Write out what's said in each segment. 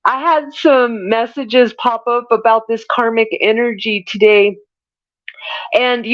I had some messages pop up about this karmic energy today. And,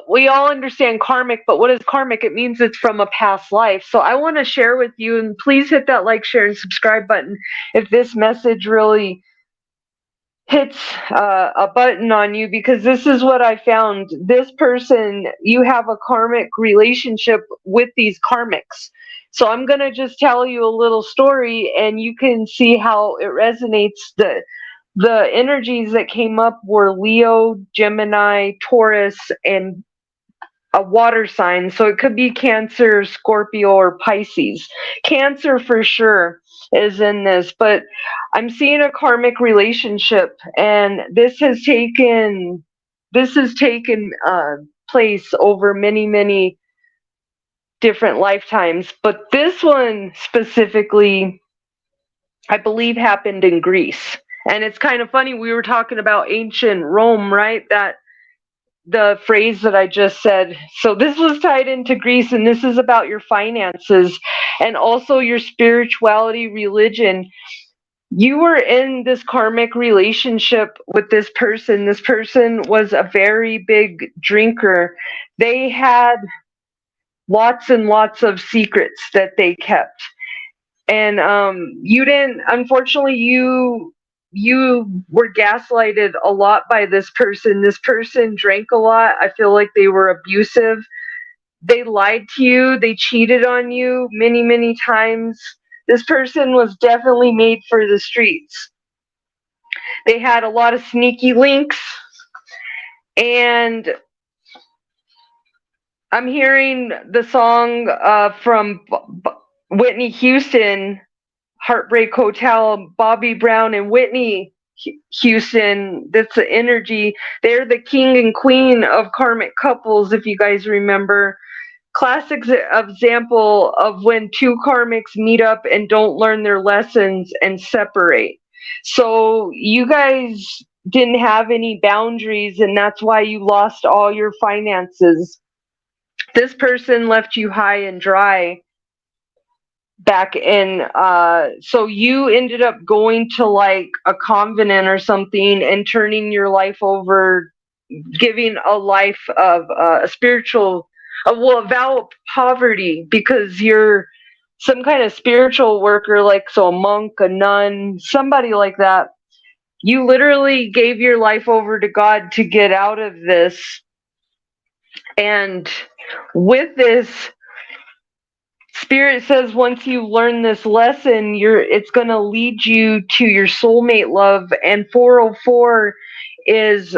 we all understand karmic, but what is karmic? It means it's from a past life. So I want to share with you, and please hit that like, share, and subscribe button if this message really hits a button on you, because this is what I found. This person, you have a karmic relationship with these karmics. So I'm going to just tell you a little story and you can see how it resonates. The energies that came up were Leo, Gemini, Taurus, and a water sign. So it could be Cancer, Scorpio, or Pisces. Cancer for sure is in this, but I'm seeing a karmic relationship, and this has taken place over many different lifetimes. But this one specifically, I believe, happened in Greece. And it's kind of funny, we were talking about ancient Rome, right? That the phrase that I just said. So this was tied into Greece, and this is about your finances and also your spirituality, religion. You were in this karmic relationship with this person. This person was a very big drinker. They had lots and lots of secrets that they kept. And you didn't, unfortunately, you were gaslighted a lot by this person. This person drank a lot. I feel like they were abusive. They lied to you. They cheated on you many times. This person was definitely made for the streets. They had a lot of sneaky links. And I'm hearing the song from Whitney Houston, Heartbreak Hotel, Bobby Brown and Whitney Houston. That's the energy. They're the king and queen of karmic couples, if you guys remember. Classic example of when two karmics meet up and don't learn their lessons and separate. So you guys didn't have any boundaries, and that's why you lost all your finances. This person left you high and dry back in, so you ended up going to like a convent or something and turning your life over, giving a life of a spiritual, a vow of poverty, because you're some kind of spiritual worker, like so a monk, a nun, somebody like that. You literally gave your life over to God to get out of this. And with this, Spirit says once you learn this lesson, it's going to lead you to your soulmate love. And 404 is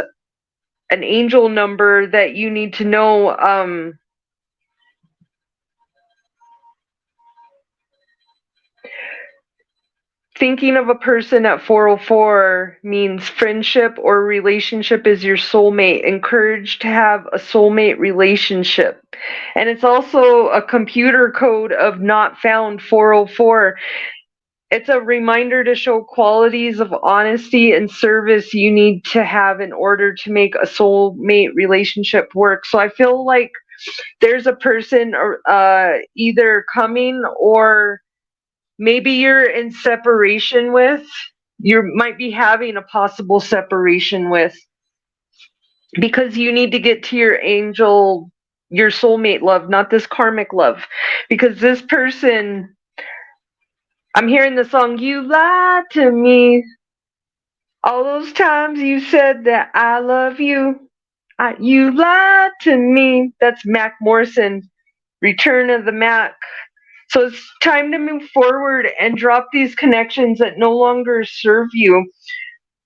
an angel number that you need to know. Thinking of a person at 404 means friendship or relationship is your soulmate. Encouraged to have a soulmate relationship. And it's also a computer code of not found 404. It's a reminder to show qualities of honesty and service you need to have in order to make a soulmate relationship work. So I feel like there's a person either coming, or maybe you're in separation with, you might be having a possible separation with, because you need to get to your angel, your soulmate love, not this karmic love. Because this person, I'm hearing the song, you lied to me. All those times you said that I love you. You lied to me. That's Mac Morrison, Return of the Mac. So it's time to move forward and drop these connections that no longer serve you.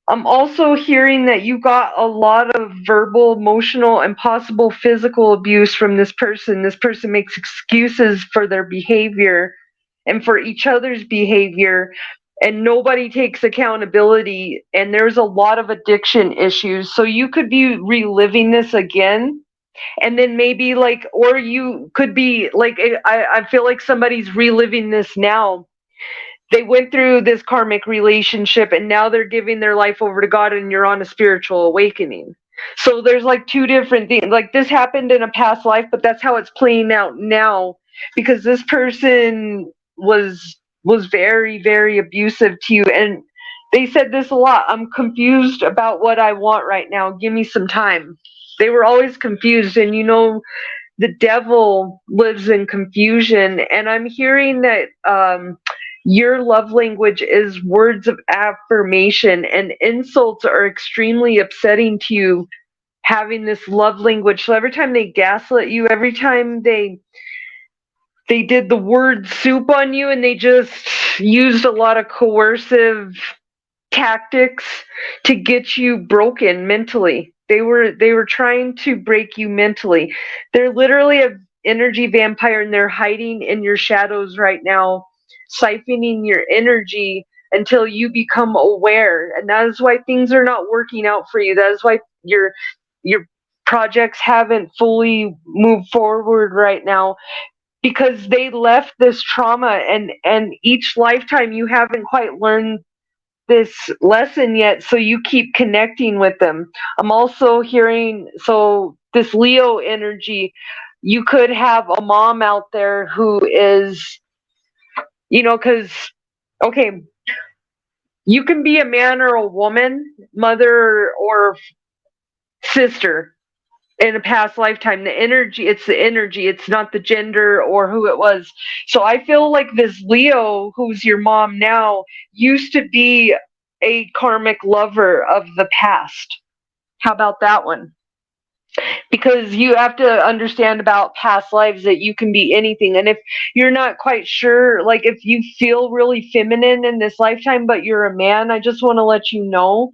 I'm also hearing that you got a lot of verbal, emotional, and possible physical abuse from this person. This person makes excuses for their behavior and for each other's behavior, and nobody takes accountability. And there's a lot of addiction issues. So you could be reliving this again. And then maybe like, or you could be like, I feel like somebody's reliving this now. They went through this karmic relationship and now they're giving their life over to God, and you're on a spiritual awakening. So there's like two different things. Like this happened in a past life, but that's how it's playing out now, because this person was very abusive to you. And They said this a lot. I'm confused about what I want right now. Give me some time. They were always confused, and the devil lives in confusion. And I'm hearing that your love language is words of affirmation, and insults are extremely upsetting to you having this love language. So every time they gaslit you, every time they did the word soup on you, and they just used a lot of coercive tactics to get you broken mentally. They were trying to break you mentally. They're literally an energy vampire, and they're hiding in your shadows right now, siphoning your energy until you become aware. And that is why things are not working out for you. That is why your projects haven't fully moved forward right now, because they left this trauma, and each lifetime you haven't quite learned this lesson yet, so you keep connecting with them. I'm also hearing, so this Leo energy, you could have a mom out there who is, because, okay, you can be a man or a woman, mother or sister in a past lifetime. It's the energy, it's not the gender or who it was. So I feel like this Leo, who's your mom now, used to be a karmic lover of the past. How about that one? Because you have to understand about past lives that you can be anything. And if you're not quite sure, like if you feel really feminine in this lifetime but you're a man, I just want to let you know,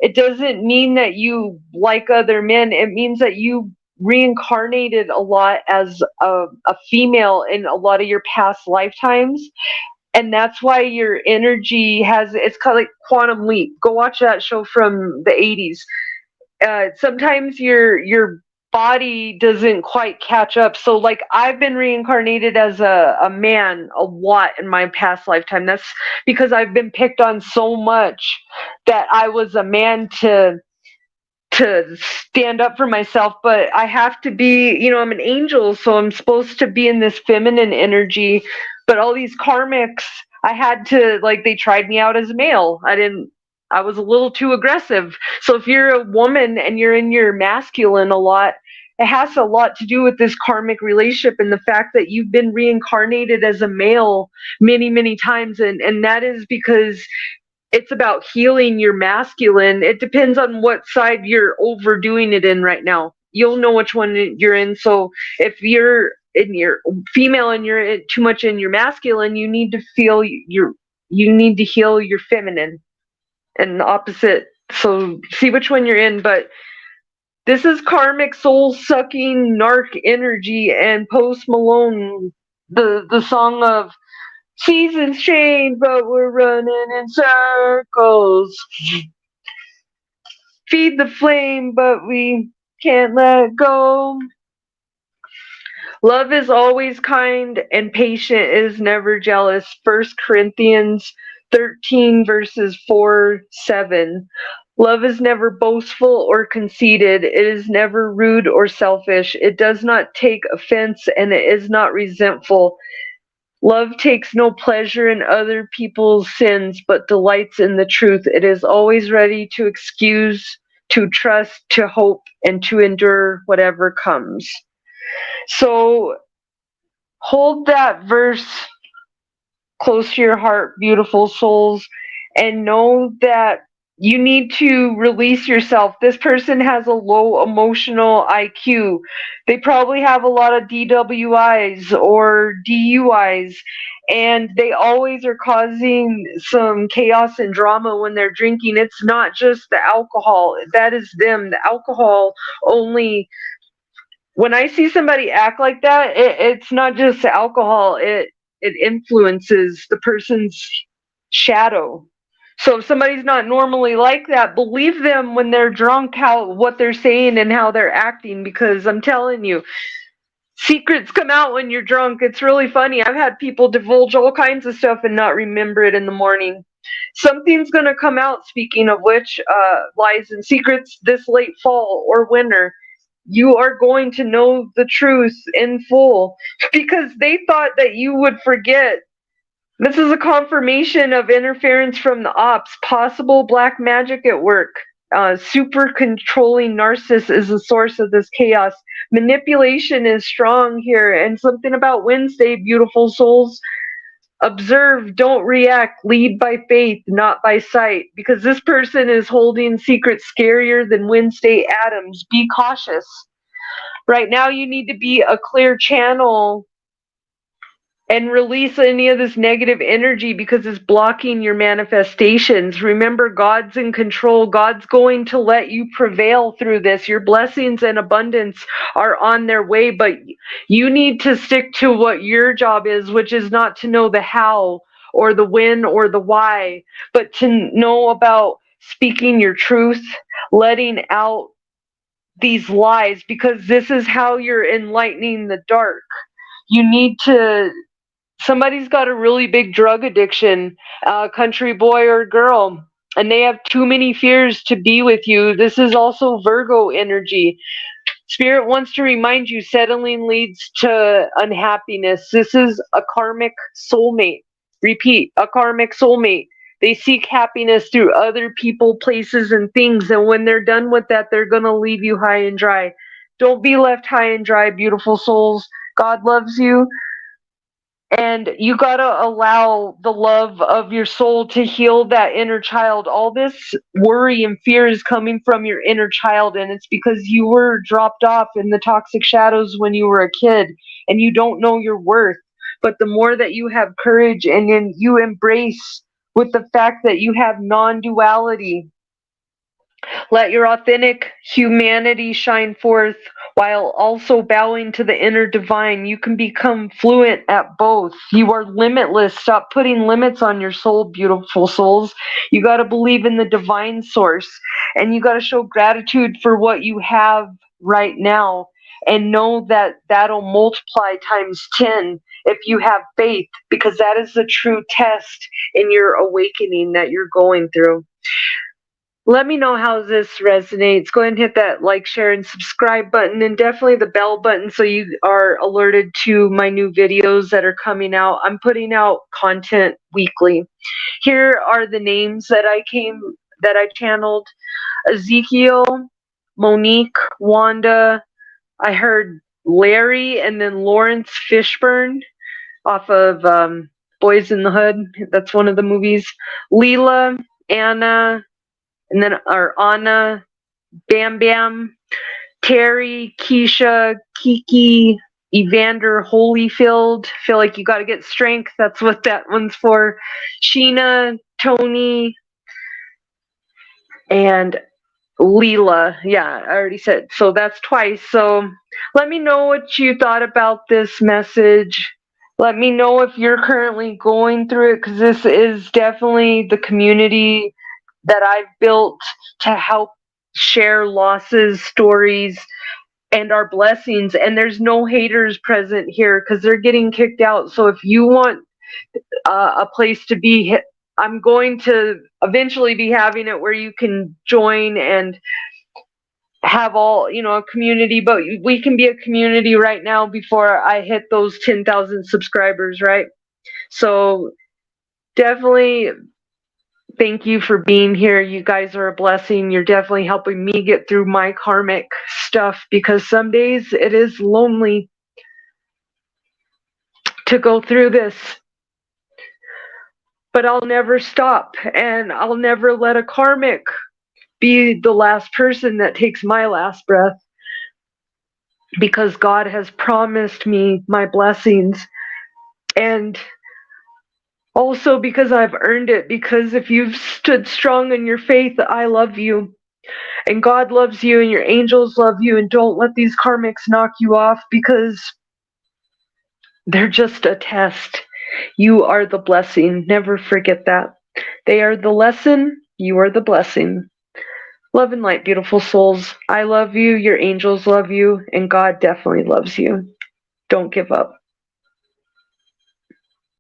it doesn't mean that you like other men. It means that you reincarnated a lot as a female in a lot of your past lifetimes. And that's why your energy it's kind of like Quantum Leap. Go watch that show from the 80s. Sometimes your body doesn't quite catch up. So like I've been reincarnated as a man a lot in my past lifetime. That's because I've been picked on so much that I was a man to stand up for myself. But I have to be, I'm an angel, so I'm supposed to be in this feminine energy. But all these karmics, I had to, like, they tried me out as a male. I was a little too aggressive. So if you're a woman and you're in your masculine a lot, it has a lot to do with this karmic relationship and the fact that you've been reincarnated as a male many, many times. And that is because it's about healing your masculine. It depends on what side you're overdoing it in right now. You'll know which one you're in. So if you're in your female and you're too much in your masculine, you need to heal your feminine and the opposite. So see which one you're in. But this is karmic soul sucking narc energy, and Post Malone, the song of seasons change, but we're running in circles. Feed the flame, but we can't let go. Love is always kind, and patient is never jealous. 1 Corinthians 13 verses 4-7. Love is never boastful or conceited. It is never rude or selfish. It does not take offense, and it is not resentful. Love takes no pleasure in other people's sins, but delights in the truth. It is always ready to excuse, to trust, to hope, and to endure whatever comes. So hold that verse close to your heart, beautiful souls, and know that you need to release yourself. This person has a low emotional IQ. They probably have a lot of DWIs or DUIs, and they always are causing some chaos and drama when they're drinking. It's not just the alcohol. That is them. The alcohol only. When I see somebody act like that, it's not just the alcohol. It influences the person's shadow. So if somebody's not normally like that, believe them when they're drunk, what they're saying and how they're acting, because I'm telling you, secrets come out when you're drunk. It's really funny. I've had people divulge all kinds of stuff and not remember it in the morning. Something's going to come out, speaking of which, lies and secrets, this late fall or winter. You are going to know the truth in full, because they thought that you would forget This is a confirmation of interference from the ops, possible black magic at work. Super controlling narcissist is the source of this chaos. Manipulation is strong here, and something about Wednesday, beautiful souls. Observe, don't react, lead by faith, not by sight, because this person is holding secrets scarier than Wednesday Adams. Be cautious. Right now, you need to be a clear channel and release any of this negative energy because it's blocking your manifestations. Remember, God's in control. God's going to let you prevail through this. Your blessings and abundance are on their way, but you need to stick to what your job is, which is not to know the how or the when or the why, but to know about speaking your truth, letting out these lies, because this is how you're enlightening the dark. You need to, somebody's got a really big drug addiction, country boy or girl, and they have too many fears to be with you. This is also Virgo energy. Spirit wants to remind you settling leads to unhappiness. This is a karmic soulmate. Repeat, a karmic soulmate. They seek happiness through other people, places, and things, and when they're done with that, they're going to leave you high and dry. Don't be left high and dry, beautiful souls. God loves you. And you got to allow the love of your soul to heal that inner child. All this worry and fear is coming from your inner child, and it's because you were dropped off in the toxic shadows when you were a kid, and you don't know your worth. But the more that you have courage and then you embrace with the fact that you have non-duality, let your authentic humanity shine forth while also bowing to the inner divine. You can become fluent at both. You are limitless. Stop putting limits on your soul, beautiful souls. You got to believe in the divine source, and you got to show gratitude for what you have right now, and know that that'll multiply times 10 if you have faith, because that is the true test in your awakening that you're going through. Let me know how this resonates. Go ahead and hit that like, share, and subscribe button, and definitely the bell button so you are alerted to my new videos that are coming out. I'm putting out content weekly. Here are the names that I channeled: Ezekiel, Monique, Wanda. I heard Larry, and then Lawrence Fishburne off of Boys in the Hood. That's one of the movies. Leela, Anna, and then our Anna, Bam Bam, Terry, Keisha, Kiki, Evander Holyfield. Feel like you got to get strength. That's what that one's for. Sheena, Tony, and Leela. Yeah, I already said. So that's twice. So let me know what you thought about this message. Let me know if you're currently going through it, because this is definitely the community that I've built to help share losses, stories, and our blessings. And there's no haters present here because they're getting kicked out. So if you want a place to be, I'm going to eventually be having it where you can join and have all, a community, but we can be a community right now before I hit those 10,000 subscribers, right? So definitely thank you for being here. You guys are a blessing. You're definitely helping me get through my karmic stuff, because some days it is lonely to go through this. But I'll never stop, and I'll never let a karmic be the last person that takes my last breath, because God has promised me my blessings. And also because I've earned it, because if you've stood strong in your faith, I love you. And God loves you, and your angels love you, and don't let these karmics knock you off, because they're just a test. You are the blessing. Never forget that. They are the lesson. You are the blessing. Love and light, beautiful souls. I love you. Your angels love you. And God definitely loves you. Don't give up.